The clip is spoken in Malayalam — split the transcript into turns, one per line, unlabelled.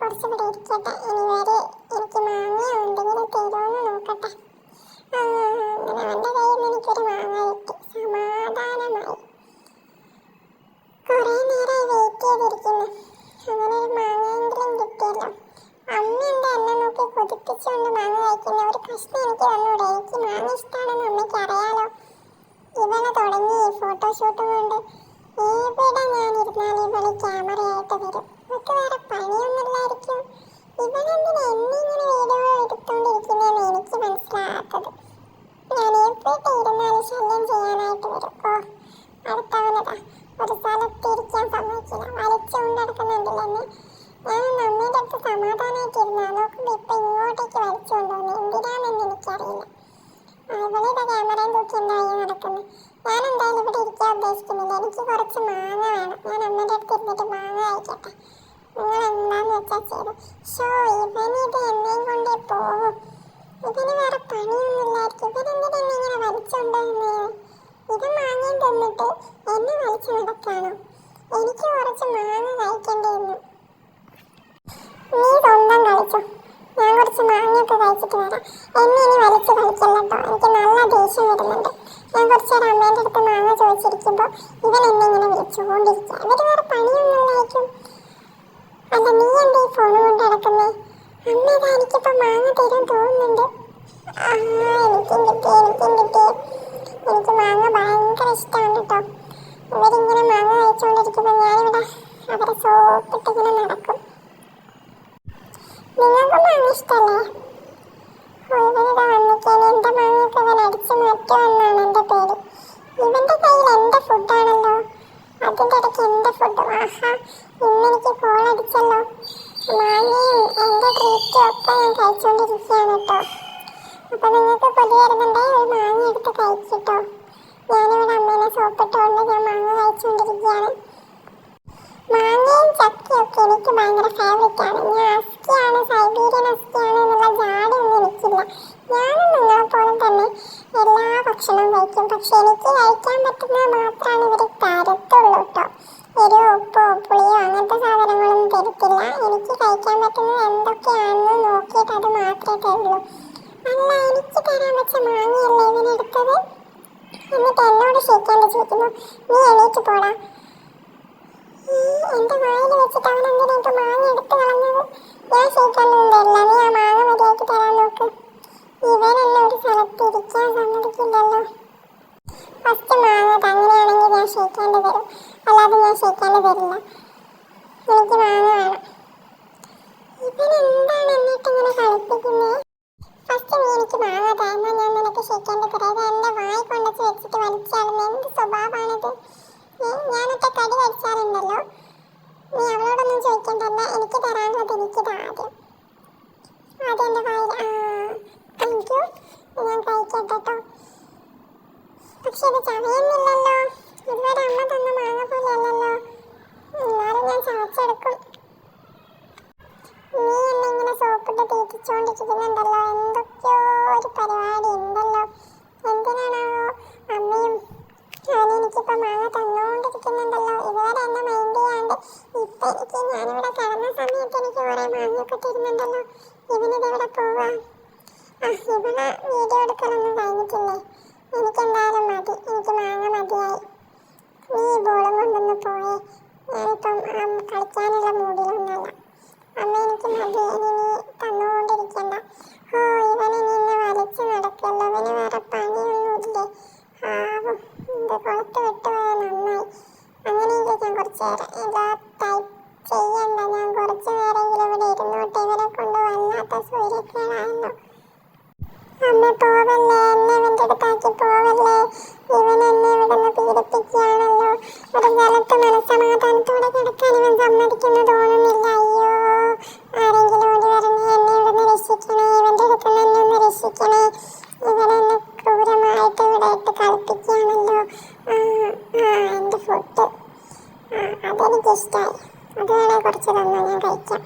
കുറച്ചുകൂടെ ഇരിക്കട്ടെ. ഇനി വരെ എനിക്ക് മാങ്ങ എന്തെങ്കിലും തരുമോന്ന് നോക്കട്ടെ. അങ്ങനെ അവൻ്റെ കയ്യിൽ നിന്ന് എനിക്കൊരു മാങ്ങ കിട്ടി. സമാധാനമായി. കുറേ നേരമായി വെയിറ്റ് ചെയ്തിരിക്കുന്നു. അങ്ങനെ ഒരു മാങ്ങയെങ്കിലും കിട്ടിയല്ലോ. അമ്മ എന്താ എന്നെ നോക്കി കൊതിപ്പിച്ചുകൊണ്ട് മാങ്ങ കഴിക്കുന്നത്? ഒരു കഷ്ണം എനിക്ക് തന്നൂടെ? എനിക്ക് മാങ്ങ ഇഷ്ടമാണെന്ന് അമ്മയ്ക്ക് അറിയാലോ. ഇവനെ തുടങ്ങി ഫോട്ടോഷൂട്ടും കൊണ്ട്. എവിടെ ഞാനിരുന്നാലും ഇവള് ക്യാമറയായിട്ട് വരും. ഇവർക്ക് വേറെ പണിയൊന്നുമില്ലായിരിക്കും. ഇവനെന്തിനാ എന്നിങ്ങനെ വീഡിയോ എടുത്തോണ്ടിരിക്കുന്നതെന്ന് എനിക്ക് മനസ്സിലാകാത്തത്. ഞാൻ എവിടെ ഇരുന്നാലും ശല്യം ചെയ്യാനായിട്ട് വരും. അടുത്തവനതാ ഒരു സ്ഥലത്ത് ഇരിക്കാൻ സമ്മതിക്കില്ല. വലിച്ചുകൊണ്ട് നടക്കുന്നുണ്ടല്ലോ എന്നെ. ഞാനൊന്ന് അമ്മയുടെ അടുത്ത് സമാധാനമായിട്ടിരുന്നാ നോക്കുമ്പോൾ ഇപ്പം ഇങ്ങോട്ടേക്ക് വലിച്ചു കൊണ്ടുവന്നു. എന്തിനാണെന്ന് എനിക്കറിയില്ല. ഇവളിതാ ക്യാമറയും തൂക്കി എൻ്റെ വഴി നടക്കുന്നു. ഞാൻ എന്തായാലും ഇവിടെ ഇരിക്കാൻ ഉദ്ദേശിക്കുന്നില്ല. എനിക്ക് കുറച്ച് മാങ്ങ വേണം. ഞാൻ അമ്മയുടെ അടുത്ത് ഇരുന്നിട്ട് മാങ്ങ കഴിക്കട്ടെ. നിങ്ങൾ എന്താന്ന് വെച്ചാൽ ചെയ്തു. ഇവനിത് എന്നെയും കൊണ്ടേ പോകും. ഇതിന് വേറെ പണിയൊന്നുമില്ലായിരിക്കും. ഇവരെന്തിനാ എന്നെ ഇങ്ങനെ വലിച്ചുകൊണ്ടുവന്നത്? ഇത് മാങ്ങയും തന്നിട്ട് എന്നെ വലിച്ചു നടക്കാണോ? എനിക്ക് കുറച്ച് മാങ്ങ കഴിക്കേണ്ടിയിരുന്നു. നീ സ്വന്തം കളിച്ചോ, ഞാൻ കുറച്ച് മാങ്ങയൊക്കെ കഴിച്ചിട്ട് വരാം. എന്നെ ഇനി വലിച്ചു കളിക്കല്ലോ. എനിക്ക് നല്ല ദേഷ്യം വരുന്നുണ്ട്. ഞാൻ കുറച്ച് നേരം അമ്മേൻ്റെ അടുത്ത് മാങ്ങ ചോദിച്ചിരിക്കുമ്പോൾ ഇവൻ എന്നെ ഇങ്ങനെ വിളിച്ചുകൊണ്ടിരിക്കുക. ഇവർ വേറെ പണിയൊന്നുമില്ലായിരിക്കും. അല്ല, നീ എന്താ ഈ ഫോൺ കൊണ്ട് നടക്കുന്നേ? അമ്മ ഇതാ എനിക്കിപ്പോൾ മാങ്ങ തരും തോന്നുന്നുണ്ട്. എനിക്കും കിട്ടി. എനിക്ക് മാങ്ങ ഭയങ്കര ഇഷ്ടമാണ് കേട്ടോ. ഇവരിങ്ങനെ മാങ്ങ കഴിച്ചുകൊണ്ടിരിക്കുമ്പോൾ ഞാനിവിടെ അവരെ സോപ്പിട്ടിങ്ങനെ നടക്കും. നിങ്ങൾക്ക് മാങ്ങ ഇഷ്ടമല്ലേ? ഇവനിതാ വന്നിക്കാൻ എൻ്റെ മാങ്ങയൊക്കെ ഇവൻ അടിച്ചു മാറ്റുമെന്നാണ് എൻ്റെ പേര്. ഇവൻ്റെ കയ്യിൽ എൻ്റെ ഫുഡാണല്ലോ. അതിൻ്റെ ഇടയ്ക്ക് എൻ്റെ ഫുഡ്. ഇന്നെനിക്ക് കോൾ അടിച്ചല്ലോ. മാങ്ങയും എൻ്റെ ട്രീറ്റും ഒക്കെ ഞാൻ കഴിച്ചുകൊണ്ടിരിക്കുകയാണ് കേട്ടോ. അപ്പം നിങ്ങൾക്ക് കൊതി വരുന്നുണ്ടെങ്കിൽ ഒരു മാങ്ങ എടുത്ത് കഴിച്ചിട്ടോ. ഞാനിവിടെ അമ്മേനെ സോപ്പിട്ടുകൊണ്ട് ഞാൻ മാങ്ങ കഴിച്ചുകൊണ്ടിരിക്കുകയാണ്. മാങ്ങയും ചക്കയൊക്കെ എനിക്ക് ഭയങ്കര ഫേവറേറ്റാണ്. ഞാൻ അസ്കിയാണ്, സൈബീരിയൻ അസ്കിയാണ് എന്നുള്ള ജാടയൊന്നും എനിക്കില്ല. ഞാനും നിങ്ങളെപ്പോലും തന്നെ എല്ലാ ഭക്ഷണവും കഴിക്കും. പക്ഷെ എനിക്ക് കഴിക്കാൻ പറ്റുന്നത് മാത്രമാണ് ഇവർ തരത്തുള്ളൂ കേട്ടോ. എരിവോ ഉപ്പോ പുളിയോ അങ്ങനത്തെ സാധനങ്ങളൊന്നും തരത്തില്ല. എനിക്ക് കഴിക്കാൻ പറ്റുന്നത് എന്തൊക്കെയാണെന്ന് നോക്കിയിട്ട് അത് മാത്രമേ തരുള്ളൂ. അല്ല, എനിക്ക് തരാൻ വെച്ച മാങ്ങയല്ലേ ഇവനെടുത്തത്? എന്നിട്ട് എന്നോട് ക്ഷയിക്കാണ്ട് ചോദിക്കുന്നു. നീ എണീറ്റ് പോടാ. എൻ്റെ വായിൽ വെച്ചിട്ട് അവൻ എന്തിനായിട്ട് മാങ്ങ എടുത്ത് കളഞ്ഞത്? ഞാൻ ക്ഷയിക്കാനൊന്നും തരില്ല. നീ ആ മാങ്ങ മര്യാദയ്ക്ക് തരാൻ നോക്ക്. ഇവനെന്നെ ഒരു സ്ഥലത്ത് ഇരിക്കാൻ സമ്മതിക്കില്ലല്ലോ. ഫസ്റ്റ് മാങ്ങ അങ്ങനെയാണെങ്കിൽ ഞാൻ ക്ഷയിക്കാണ്ട് തരും. അല്ലാതെ ഞാൻ ക്ഷയിക്കാണ്ട് തരില്ല. എനിക്ക് മാങ്ങ വേണം. ഇവനെന്താണ് എന്നിട്ട് ഇങ്ങനെ കളിപ്പിക്കുന്നത്? ഫസ്റ്റ് നീ എനിക്ക് മാങ്ങ തരുമ്പോൾ ഞാൻ നിനക്ക് ക്ഷയിക്കാണ്ട് തരാം. ഇത് എൻ്റെ വായി കൊണ്ടുവച്ച് വെച്ചിട്ട് വലിച്ചാടുന്ന എന്ത് സ്വഭാവമാണിത്? ഞാനൊക്കെ കടി കഴിച്ചാറുണ്ടല്ലോ. നീ അവളോടൊന്നും ചോദിക്കണ്ടല്ല. എനിക്ക് തരാനുള്ളത് എനിക്കിത് ആദ്യം എൻ്റെ വായിൽ. Thank you. ഞാൻ കഴിക്കട്ടെ കേട്ടോ. പക്ഷെ ഇത് ചവയുന്നില്ലല്ലോ. ഇതുവരെ അമ്മ തന്ന മാങ്ങ പോലെ അല്ലല്ലോ. എന്നാലും ഞാൻ ചവച്ചെടുക്കും. നീ എന്നെ ഇങ്ങനെ സോപ്പിട്ട് തീറ്റിച്ചുകൊണ്ടിരിക്കുന്നുണ്ടല്ലോ. എന്തൊക്കെയോ ഒരു പരിപാടി ഉണ്ടല്ലോ. എന്തിനാണാവോ അമ്മയും എനിക്കിപ്പോൾ മാങ്ങ തന്നുകൊണ്ടിരിക്കുന്നുണ്ടല്ലോ. ഇതുവരെ എന്നെ മൈൻഡ് ചെയ്യാണ്ട് ഇപ്പം എനിക്ക് ഞാനിവിടെ കിടന്ന സമയത്ത് എനിക്ക് കുറേ മാങ്ങയൊക്കെ തരുന്നുണ്ടല്ലോ. ഇവനിതെവിടെ പോവാ? ഇവിടെ വീഡിയോ എടുക്കാനൊന്നും കഴിഞ്ഞിട്ടില്ലേ? എനിക്കെന്തായാലും മതി. എനിക്ക് മാങ്ങ മതിയായി. നീ ബോളും കൊണ്ടൊന്ന് പോയേ. ഞാനിപ്പം കളിക്കാനുള്ള മൂഡിലൊന്നല്ല. അമ്മ എനിക്ക് മതി. ഇനി നീ തന്നുകൊണ്ടിരിക്കണ്ട. ഇവനെ നിന്നെ വലിച്ചു നടക്കല്ലോ. ഇവന് വേറെ പണിയൊന്നുമില്ലേ? ഇത് കുളത്ത് വിട്ടുപോയാൽ നന്നായി. അങ്ങനെയെങ്കിൽ ഞാൻ കുറച്ച് നേരം ഇതാ ടൈപ്പ് ചെയ്യണ്ട. ഞാൻ കുറച്ച് നേരമെങ്കിലും ഇവിടെ ഇരുന്നോട്ടെ. ഇവരെ കൊണ്ട് വല്ലാത്ത സൂര്യക്കേടാണല്ലോ. അമ്മ പോവല്ലേ, എന്നെ ഇവൻ്റെ അടുത്താക്കി പോവല്ലേ. ഇവൻ എന്നെ ഇവിടെ നിന്ന് പീഡിപ്പിക്കുകയാണല്ലോ. ഒരു സ്ഥലത്ത് മനസ്സമാധാനത്തോടെ കിടക്കാൻ ഇവൻ സമ്മതിക്കുന്നു തോന്നുന്നില്ല. അയ്യോ, ആരെങ്കിലും ഓടി വരണേ, എന്നെ ഇവിടെ നിന്ന് രക്ഷിക്കണേ. ഇവൻ്റെ അടുത്ത് നിന്ന് എന്നെ ഒന്ന് രക്ഷിക്കണേ. ഇവനെന്നെ ക്രൂരമായിട്ട് ഇവിടെ ഇട്ട് കളിപ്പിക്കുകയാണല്ലോ. എൻ്റെ ഫുഡ് അതെനിക്കിഷ്ടമായി. അത് വേണേൽ കുറച്ച് തന്നു, ഞാൻ കഴിക്കാം.